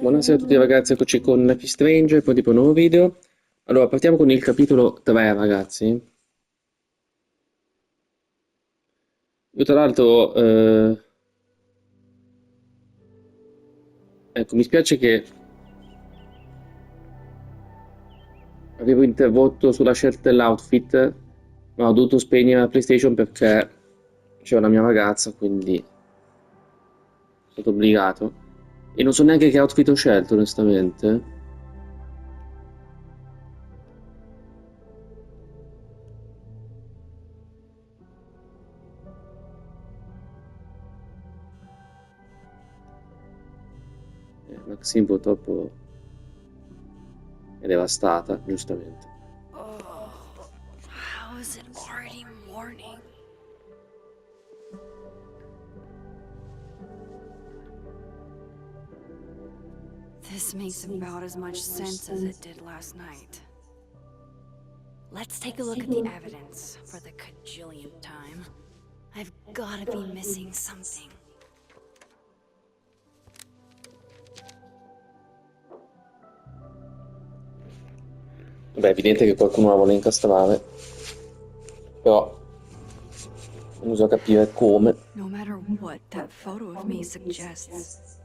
Buonasera a tutti ragazzi, eccoci con Life is Strange, poi tipo un nuovo video. Allora, partiamo con il capitolo 3 ragazzi. Io tra l'altro, ecco, mi spiace che avevo interrotto sulla scelta dell'outfit, ma ho dovuto spegnere la PlayStation perché c'è una mia ragazza, quindi sono stato obbligato. E non so neanche che outfit ho scelto, onestamente. Maxine purtroppo è devastata, giustamente. Oh, how is it already morning? This makes about as much sense as it did last night. Let's take a look at the evidence for the cajillionth time. I've gotta be missing something. Beh, è evidente che qualcuno la vuole incastrare, però non so capire come. No matter what that photo of me suggests,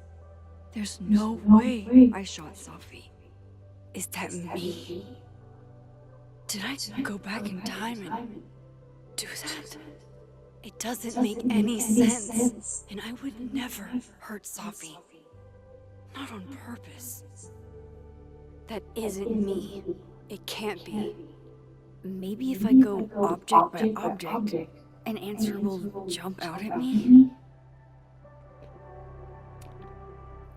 there's no way I shot Sophie. Is that me? Did I go back in time and do that? It doesn't make any sense, and I would never hurt Sophie. Not on purpose. That isn't me. It can't be. Maybe if I go object by object, an answer will jump out at me?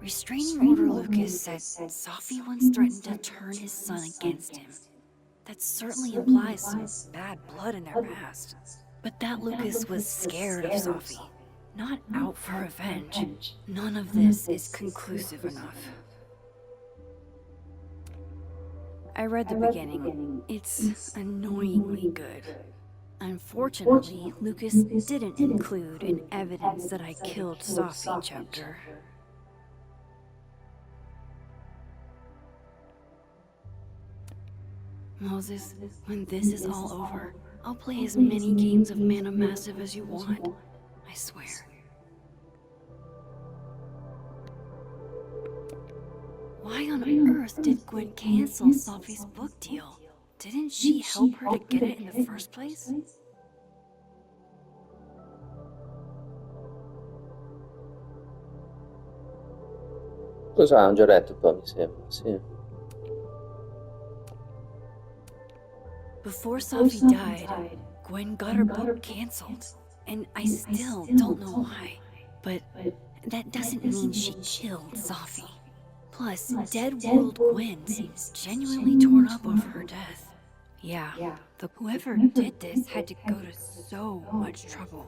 Restraining Order Lucas said Sophie once threatened to turn his son against him. That certainly implies some bad blood in their past. But that Lucas was scared of Sophie, not out for revenge. None of this is conclusive enough. I read the beginning. It's annoyingly good. Unfortunately, Lucas didn't include an evidence that I killed Sophie chapter. Moses, when this is all over, I'll play as many games of Mana Massive as you want. I swear. Why on earth did Gwen cancel Sophie's book deal? Didn't she help her to get it in the first place? Cosa ha già letto qua, mi sembra, sì. Before Sophie died, Gwen got her book canceled. And I still don't know why. But that doesn't mean she killed Sophie. Plus, Dead World Gwen seems genuinely torn up over her death. Yeah, whoever did this had to go to so much trouble.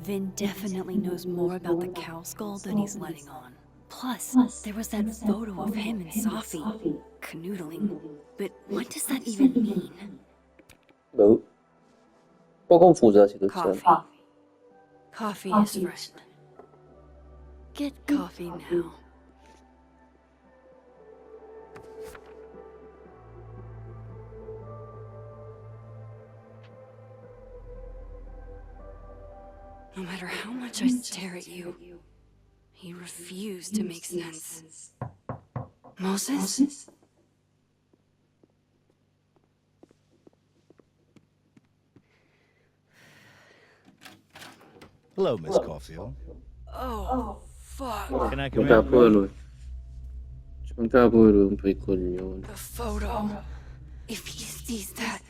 Vin definitely knows more about the cow skull than he's letting on. Plus, there was that photo of him and Sophie canoodling. But what does that even mean? Boh. Un po' confusa la situazione. Coffee is friend. Get coffee now. No matter how much I stare at you, he refused to make sense. Moses? Hello, Miss Caulfield. Oh, fuck. Can I Ci come mancava in? pure lui. Ci mancava pure lui, un po' i coglioni. The photo. If he sees that...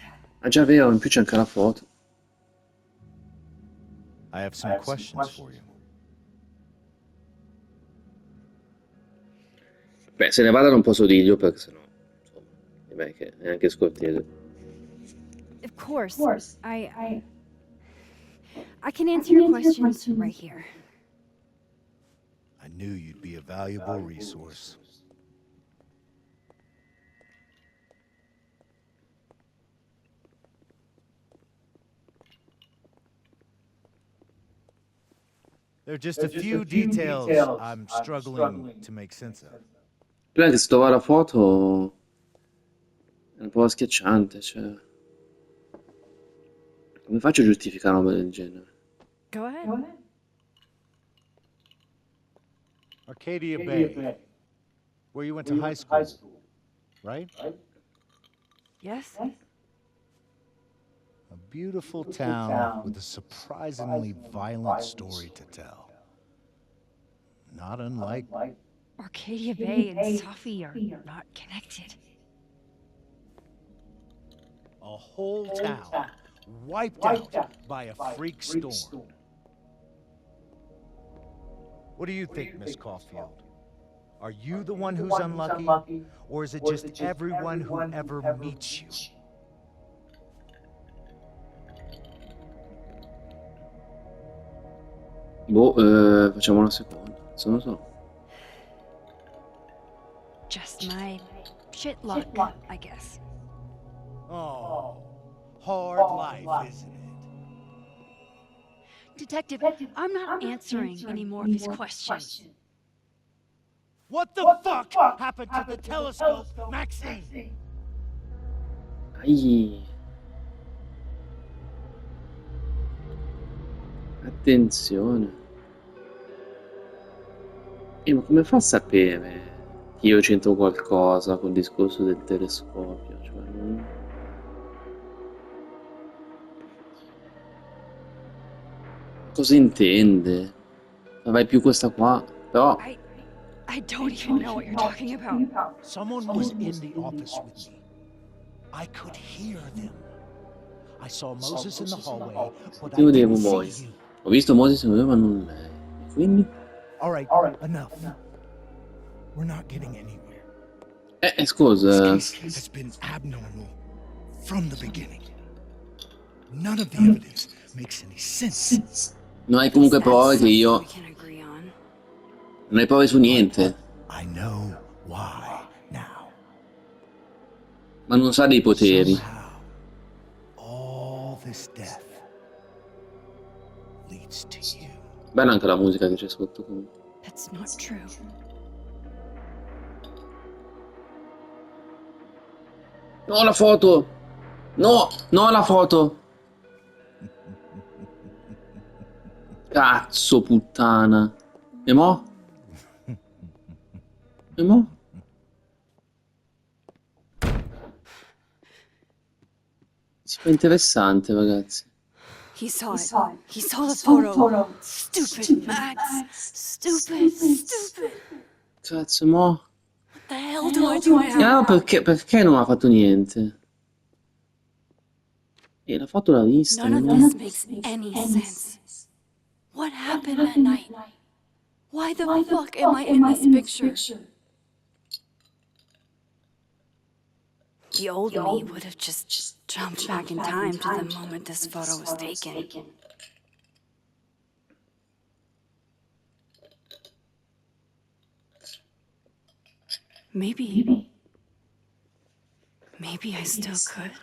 Ah già vero, in più c'è anche la foto. I have some questions for you. Beh, se ne vada non posso dirglielo perché sennò, insomma, direi che è anche scortese. Of course. I can answer your questions right here. I knew you'd be a valuable resource. There are just a few details I'm struggling to make sense of. Prima che si trova la foto è un po' schiacciante, cioè. Come faccio a giustificare una roba del genere? Go ahead. Arcadia Bay, where you went to high school, right? Yes? A beautiful town with a surprisingly violent story to tell. Not unlike... Arcadia Bay and Sophie are not connected. A whole town wiped out by a freak storm. What do you think, Miss Caulfield? Are you the one who's unlucky? Or is it just everyone who ever meets you? Boh, facciamo una seconda. Non lo so. Just my shit luck, I guess. Oh, hard life, isn't it? Detective, I'm not answering any more of his questions. What the fuck happened to the telescope, Maxine? Ai. Attenzione. Ma come fa a sapere che io c'entro qualcosa col discorso del telescopio? Cioè, cosa intende? Ma vai più questa qua, però... I don't even know what you're talking about. Someone was in the office with me. I could hear them. I saw Moses in the hallway, but I didn't see you. Ho visto Moses ma non lei. Quindi? All right, enough. We're not getting anywhere. Scusa. This case has been abnormal from the beginning. None of the evidence makes any sense. Non hai comunque prove che io... Non hai prove su niente. I know why now. Ma non sa dei poteri. All this death leads to you. Bella anche la musica che c'è sotto comunque. That's not true. No, la foto! No, no la foto! Cazzo, puttana. E mo? E mo? Si fa interessante, ragazzi. He saw it. He saw the photo. Stupid Max. Stupid. Cazzo, mo? What the hell do I do now? No, perché non ha fatto niente? E la foto l'ha vista. None of this makes any sense. What happened that night? Why the fuck am I in this picture? The old me would have just jumped back in time to the moment this photo was taken. Maybe I still could.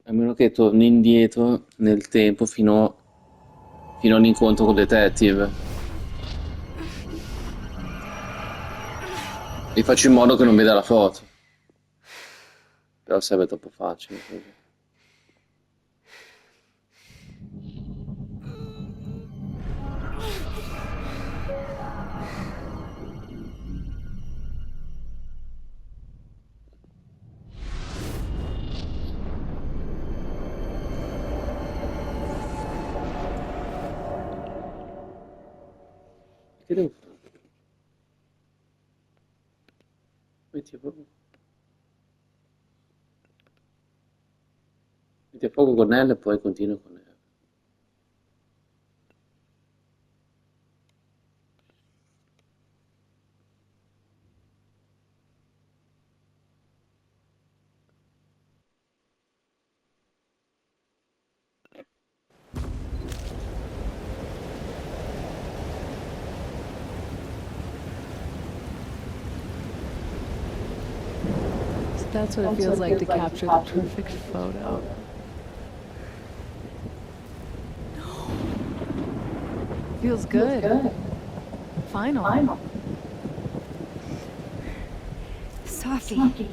A meno che torni indietro nel tempo fino all'incontro con il detective. E faccio in modo che non veda la foto. Però sarebbe troppo facile così. Che devo fare? Metti a fuoco con L e poi continua con L. That's what it feels like to capture the perfect photo. Feels good. Final. Sophie.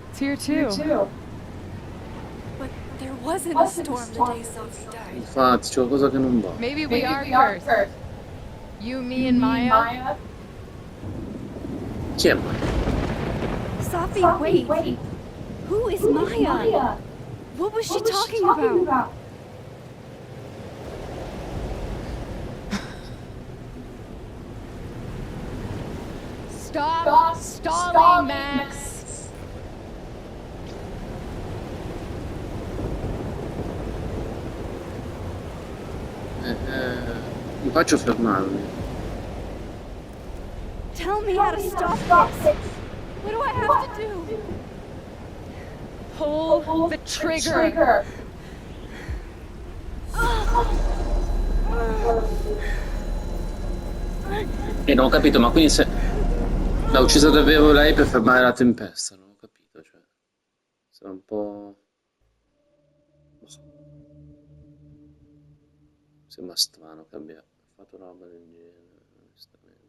It's here too. But there wasn't a storm the day Sophie died. Infatti, c'è qualcosa che non va. Maybe we are cursed. You, me, and Maya. Chi è mai? Sophie, wait. Who is Maya? What was she talking about? Stop stalling, Max. Mi faccio fermarmi. Tell me how to stop this. What do I have to do? Pull the trigger. E non ho capito, ma quindi se l'ha uccisa davvero lei per fermare la tempesta? Non ho capito, cioè. Sembra un po'. Non so. Sembra strano che abbia fatto una roba del genere, onestamente.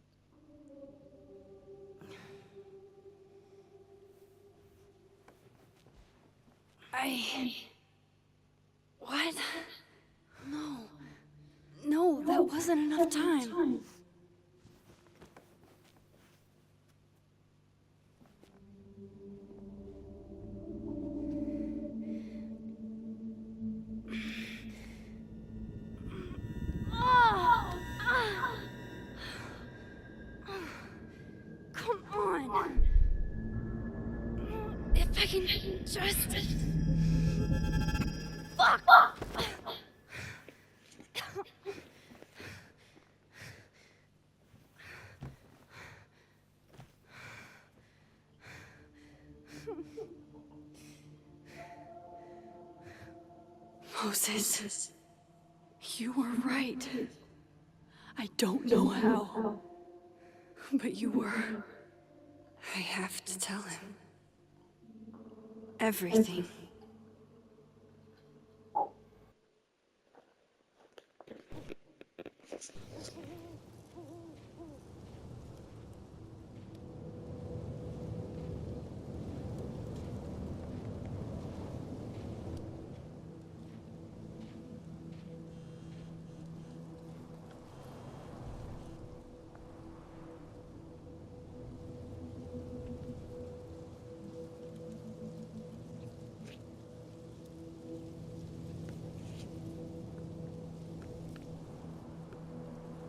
What? No, that wasn't enough time. Come on. If I can just... Fuck! Moses, you were right. I don't know how, but you were. I have to tell him. Everything.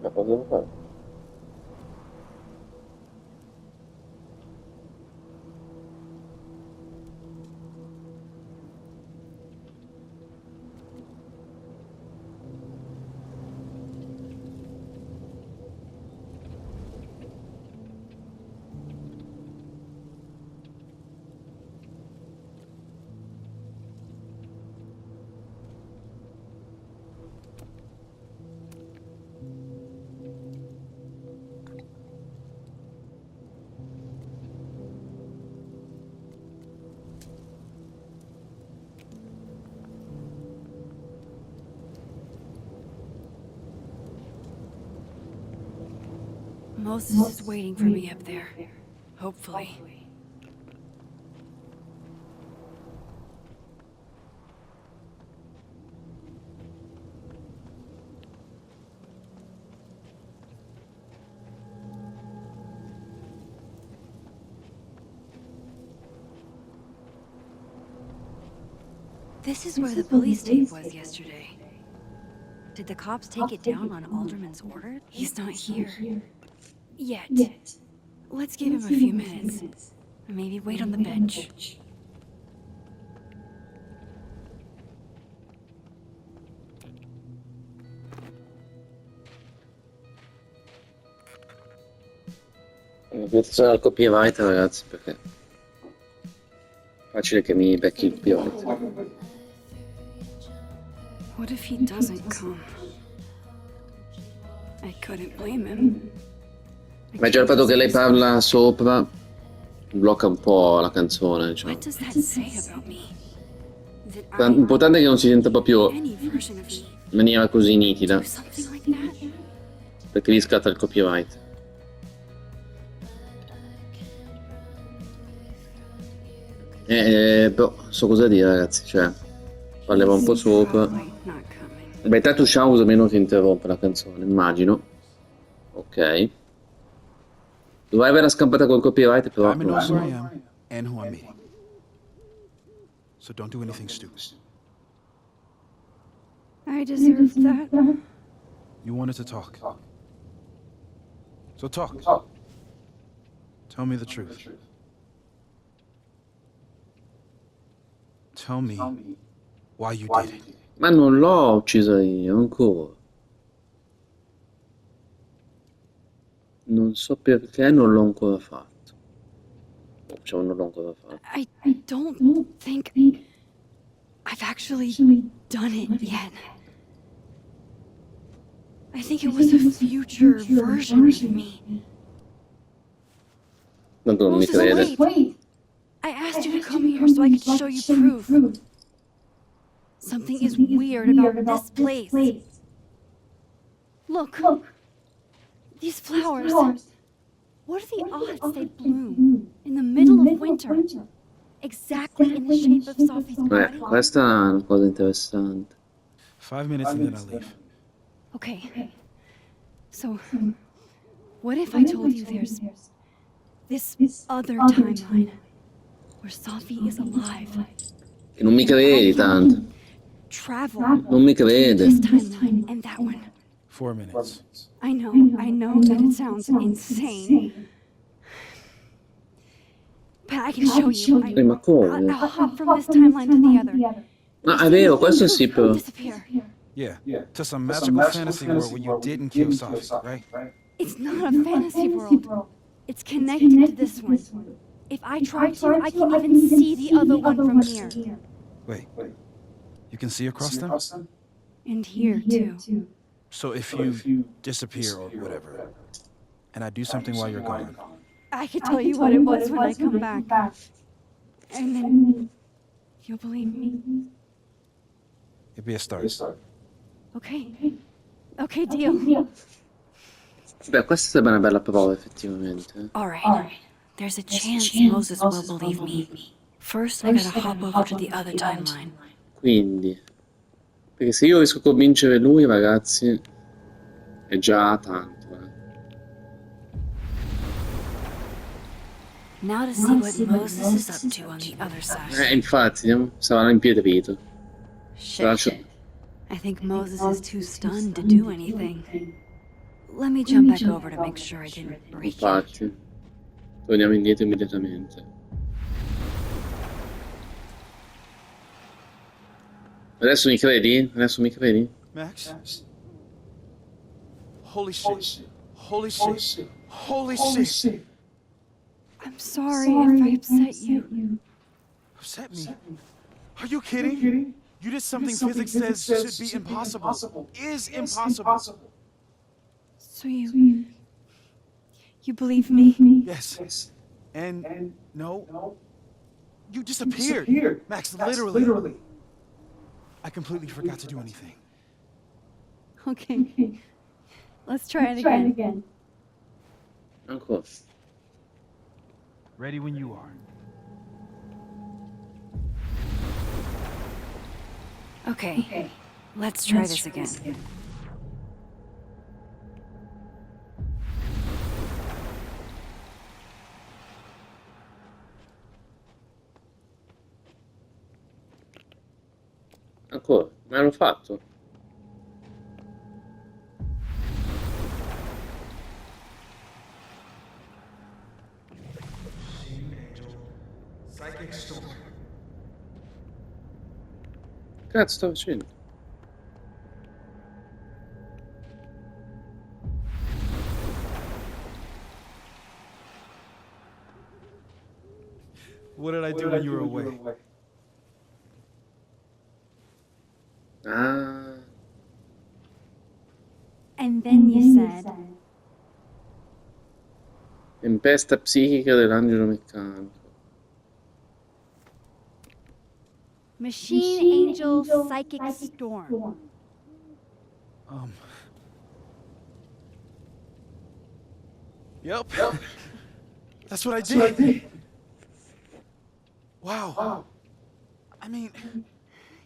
Ma cosa devo fare? Moses is waiting for me up there. Hopefully. This is where the police tape was yesterday. Did the cops take it down on Alderman's order? He's not here. Yet. Let's give him a few minutes. Maybe wait on the bench. Inizio al copyright, ragazzi, perché è facile che mi becchi il copyright. What if he doesn't come? I couldn't blame him. Ma già il fatto che lei parla sopra blocca un po' la canzone, diciamo. What does that say about me? That I, L'importante è che non si senta proprio any version of me, in maniera così nitida, do something like that? perché lì scatta il copyright. Però, so cosa dire, ragazzi, cioè, parliamo un po' sopra. Probably not coming. Beh, tanto House meno si interrompe la canzone, immagino. Ok. Dovrei averla scampata col copyright, però Diamond non knows so. where I am and who I'm meeting. So don't do anything stupid. I deserve that. You wanted to talk. So talk. Tell me the truth. Tell me why you did it. Ma non l'ho uccisa io, ancora. Non so perché non l'ho ancora fatto. Cioè, non l'ho ancora fatto. I don't think I've actually done it yet. I think it was a future version of me. Tanto non mi Moses, crede. wait! I asked you to come here so I could show you proof. Something is weird about this place. Look, these flowers. What are the odds they bloom in the middle of winter? Exactly in the shape of Sophie's body? Questa è una cosa interessante. 5 minutes and then I'll leave. Okay. So, what if I told you there's this other timeline where Sophie is alive? Che non mi credi tanto. Travel Non mi between crede. this timeline and that one. 4 minutes. I know that it sounds insane. But I can show you. Ma come? I'll hop from this timeline to the other. No, è vero, questo sì, però. Disappear. Yeah, to some magical fantasy world where you didn't kill Sophie, right? It's not a fantasy world. It's connected to this one. If I try to, I can even see the other one from here. Wait, you can see across them? And here, too. So if you disappear or whatever, and I do something while you're gone, I can tell you what it was when I come back. And then you'll believe me. it'd be a start. Okay. Okay, deal. Beh, questa sembra una bella prova, effettivamente. All right. There's a chance Moses will believe me. First, I gotta hop over to the other timeline. Quindi, perché se io riesco a convincere lui, ragazzi, è già tanto, Now to see what Moses is up to on the other side. Infatti, sarà impietrito. Shit. I think Moses is too stunned to do anything. Let me jump back over to make sure I didn't break him. Infatti, torniamo indietro immediatamente. Adesso mi credi? Adesso mi credi? Max? Holy shit. Holy shit. Holy shit. I'm sorry if I upset you. Upset me? Are you kidding? You did something physics says should be impossible. Is impossible. So you believe me? Yes. And no. You disappeared. Max, literally. I completely forgot to do anything. Okay. Let's try it again. Ancora. Ready when you are. Okay. Let's try this again. Ancora, ma l'ho fatto. Psychic storm. Cazzo sto facendo? What did I do when you were away? Ah, And then you said, Tempesta psichica dell'angelo meccanico. Machine Angel Psychic Storm. Yep. That's what I did. Wow. I mean,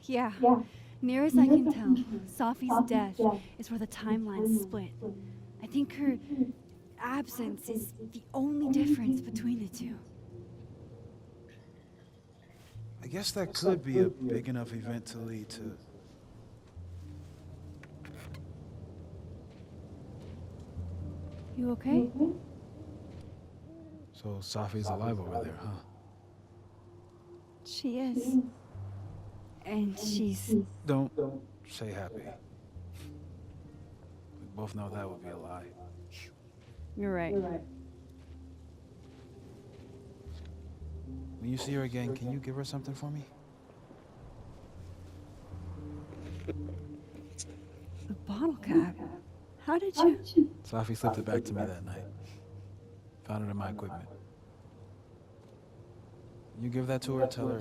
Yeah. Near as I can tell, Sophie's death is where the timelines split. I think her absence is the only difference between the two. I guess that could be a big enough event to lead to... You okay? So Sophie's alive over there, huh? She is. And she's... Don't say happy. We both know that would be a lie. You're right. When you see her again, can you give her something for me? The bottle cap? How did you... Sophie slipped it back to me that night. Found it in my equipment. You give that to her, tell her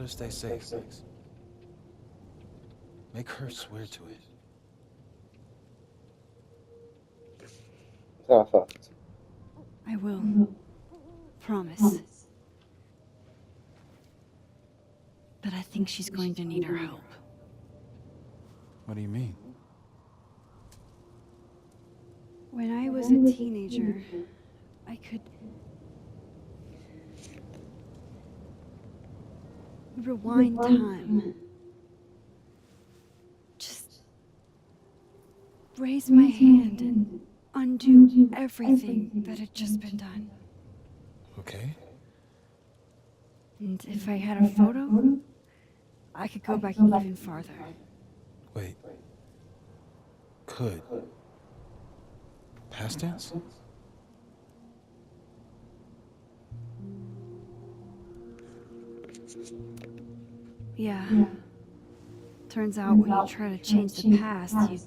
to stay safe, Max. Make her swear to it. Cosa ha fatto? I will. Promise. But I think she's going to need our help. What do you mean? When I was a teenager, I could... rewind time. Just raise my hand and undo everything that had just been done. Okay. And if I had a photo, I could go back even farther. Wait. Could. Past tense? Yeah. Turns out when you try to change the past, you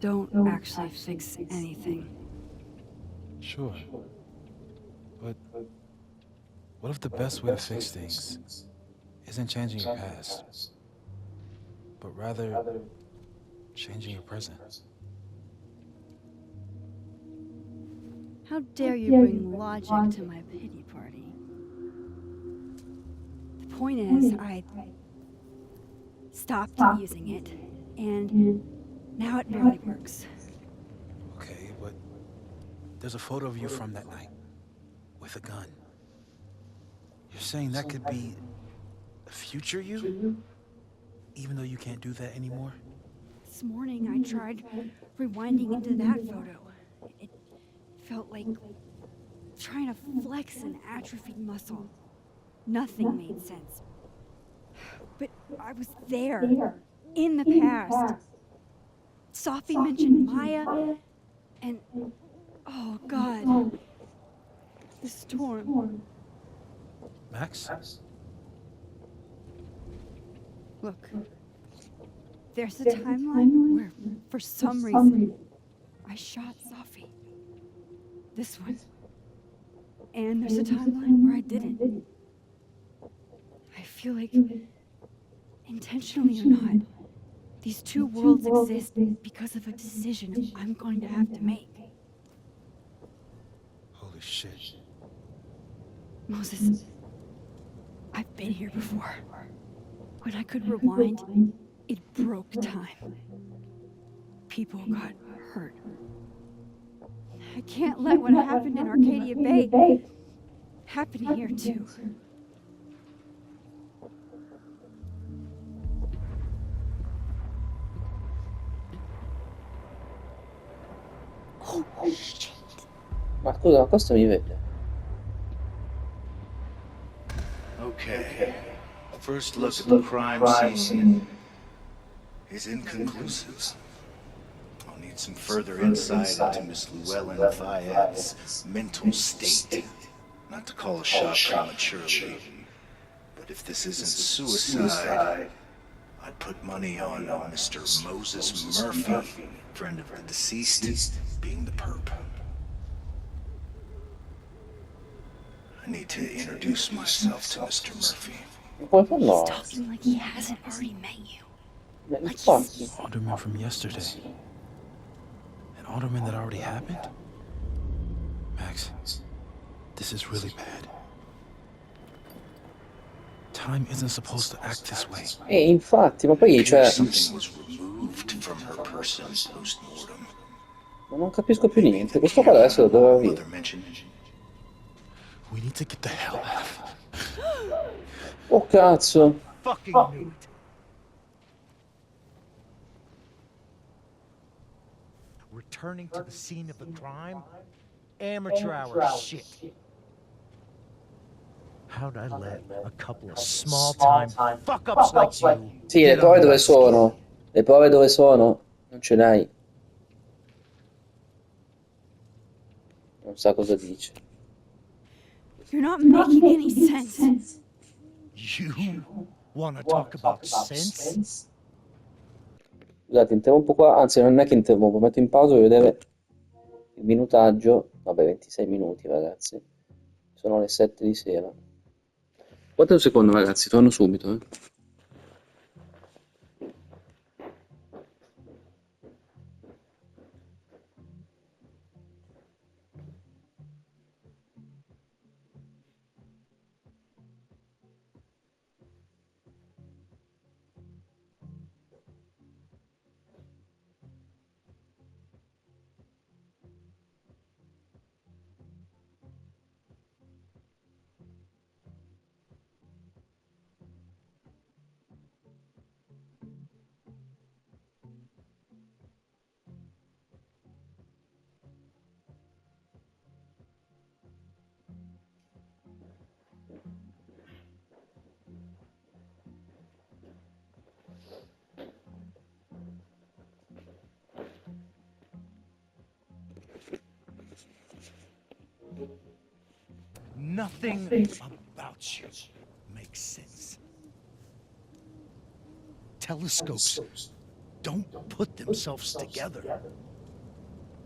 don't actually fix anything. Sure. But what if the best way to fix things isn't changing your past, but rather changing your present? How dare you bring logic to my pity party? The point is, I stopped using it, and now it barely works. Okay, but there's a photo of you from that night, with a gun. You're saying that could be a future you? Even though you can't do that anymore? This morning I tried rewinding into that photo. It felt like trying to flex an atrophied muscle. Nothing made sense. But I was there, in the past. Sophie mentioned Maya, and oh God, the storm. Max? Look, there's a timeline where, for some reason, I shot Sophie. This one. And there's a timeline where I didn't. I feel like, intentionally or not, these two worlds exist because of a decision I'm going to have to make. Holy shit. Moses, I've been here before. When I could rewind, it broke time. People got hurt. I can't let what happened in Arcadia Bay happen here too. Oh shit. Ma scusa, ma questo mi vede. Okay. First look at the crime scene is inconclusive. I'll need some further insight into Miss Llewellyn Fayette's mental state. Not to call a shot prematurely, but if this isn't suicide, I'd put money on Mr. Moses Murphy, friend of the deceased, being the perp. I need to introduce myself to Mr. Murphy. Ma come fanno He's a... talking like he hasn't already met you. Infatti. Alderman from yesterday. An alderman that already happened? Max, this is really bad. Time isn't supposed to act this way. Infatti, ma poi, cioè... Something was removed from her person post-mortem. Ma non capisco più niente. Questo qua adesso lo doveva via. Mother mentioned We need to get the hell out. Oh, cazzo. Fucking knew it. Returning to the scene of the crime? Amateur hour shit. How'd I let a couple of small-time fuck-ups like you Sì, le get prove under dove my skin? sono? Le prove dove sono? Non ce l'hai. Non sa cosa dice. You're not making any sense. You wanna talk about sense? Scusate, interrompo qua. Anzi, non è che interrompo. Metto in pausa per vedere il minutaggio. Vabbè, 26 minuti, ragazzi. Sono le 7 di sera. Guardate un secondo, ragazzi. Torno subito, Nothing about you makes sense. Telescopes don't put themselves together.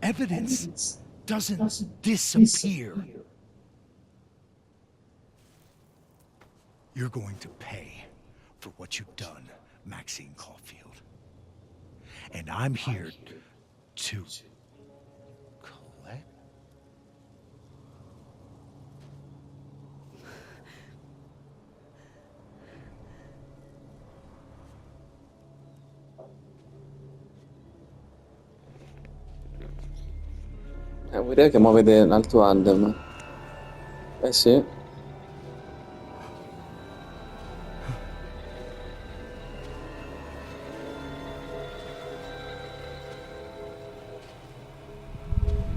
Evidence doesn't disappear. You're going to pay for what you've done, Maxine Caulfield. And I'm here to collect. vuol dire che mo vede l'altro Underman. Eh sì.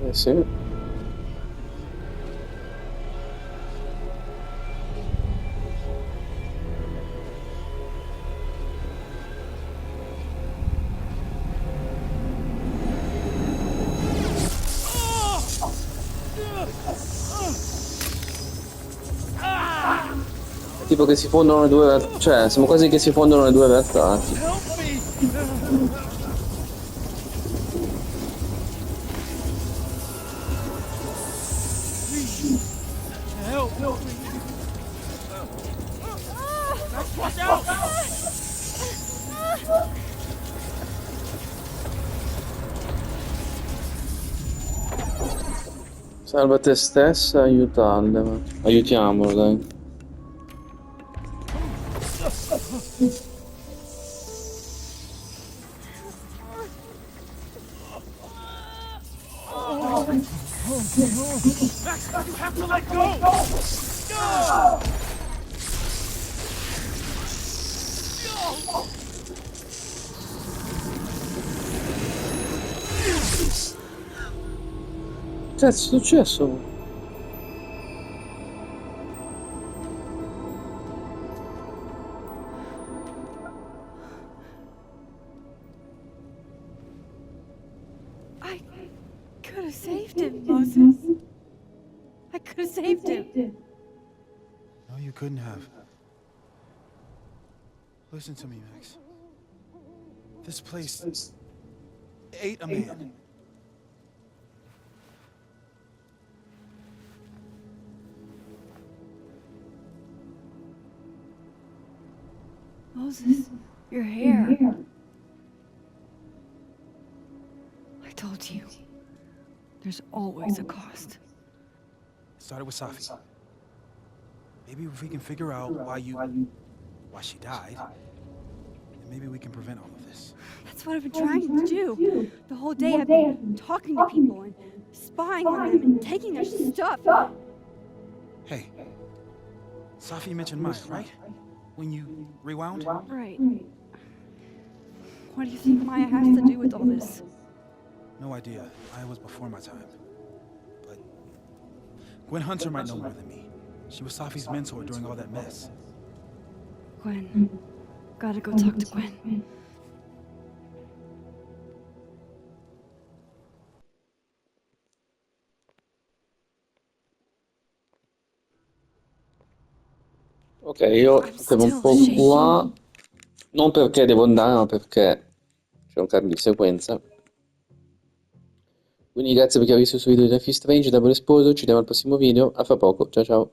Eh sì. È tipo che si fondono le due, cioè siamo quasi che si fondono le due realtà. Salva te stessa, aiutarla. Aiutiamolo, dai. You have to let go! Cazzo è successo? I could have saved him, Moses. I could have saved him. No, you couldn't have. Listen to me, Max. This place ate a man. Moses, your hair. I told you. There's always a cost. It started with Safi. Maybe if we can figure out why she died, then maybe we can prevent all of this. That's what I've been trying to do. The whole day I've been talking to people and spying on them and taking their stuff. Hey, Safi mentioned Maya, right? When you rewound? Right. What do you think Maya has to do with all this? No idea. Maya was before my time. But Gwen Hunter might know more than me. She was Safi's mentor during all that mess. Gwen. Gotta go talk to Gwen. Ok, io fermo un po' qua, non perché devo andare, ma perché c'è un cambio di sequenza. Quindi grazie per chi ha visto questo video di Life is Strange, da Buon Esposo, ci vediamo al prossimo video, a fra poco, ciao ciao!